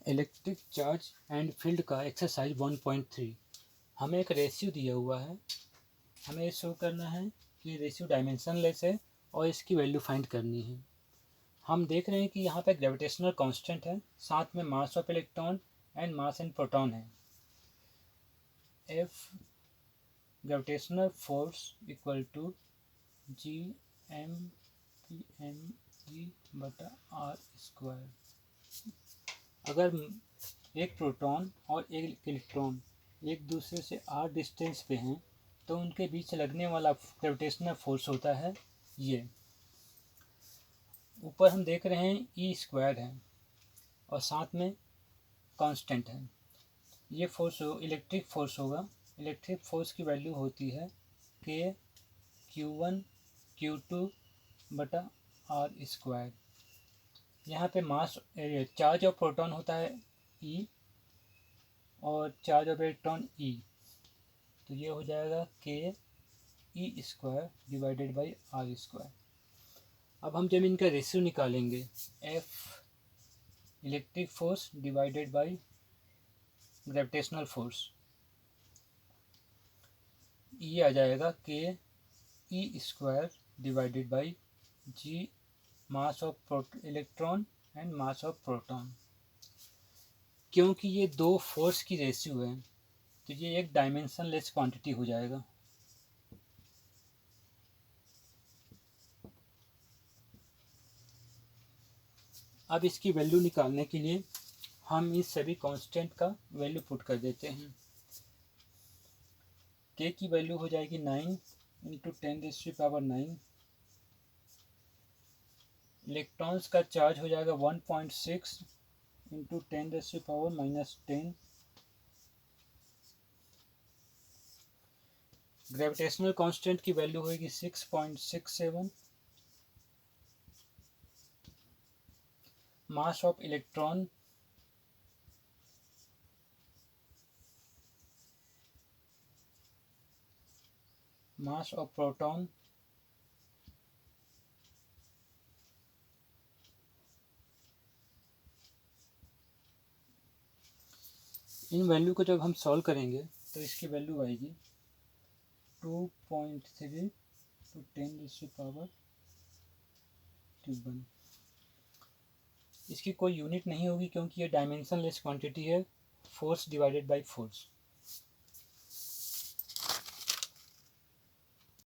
Electric charge and field का exercise 1.3। हमें एक रेशियो दिया हुआ है, हमें ये शो करना है कि रेशियो डायमेंशनलेस है और इसकी वैल्यू फाइंड करनी है। हम देख रहे हैं कि यहाँ पे ग्रेविटेशनल कांस्टेंट है, साथ में mass of electron and mass in proton है। F gravitational force equal to G M P M G बटा आर स्क्वायर। अगर एक प्रोटॉन और एक इलेक्ट्रॉन एक दूसरे से आर डिस्टेंस पे हैं तो उनके बीच लगने वाला ग्रेविटेशनल फोर्स होता है ये। ऊपर हम देख रहे हैं ई स्क्वायर है और साथ में कांस्टेंट है। ये फोर्स इलेक्ट्रिक फोर्स होगा। इलेक्ट्रिक फोर्स की वैल्यू होती है के Q1 Q2 बटा आर स्क्वायर। यहाँ पे मास चार्ज ऑफ प्रोटॉन होता है ई और चार्ज ऑफ इलेक्ट्रॉन ई, तो ये हो जाएगा k e square divided by r square. अब हम जब इनका रेशियो निकालेंगे F electric force divided by gravitational force, ये आ जाएगा k e square divided by G mass of electron and mass of proton. क्योंकि ये दो फोर्स की रेशियो है तो ये एक डायमेंशनलेस क्वांटिटी हो जाएगा। अब इसकी वैल्यू निकालने के लिए हम इस सभी कांस्टेंट का वैल्यू पुट कर देते हैं। के की वैल्यू हो जाएगी 9 इंटू 10⁻⁹। इलेक्ट्रॉन्स का चार्ज हो जाएगा 1.6 इंटू 10⁻⁻10। ग्रेविटेशनल कांस्टेंट की वैल्यू होगी 6.67। मास of electron mass of proton in value को जब हम सॉल्व करेंगे तो इसकी वैल्यू आएगी 2.3 टू 10⁻⁴। इसकी कोई यूनिट नहीं होगी क्योंकि ये डायमेंशनलेस क्वांटिटी है, फोर्स डिवाइडेड बाय फोर्स।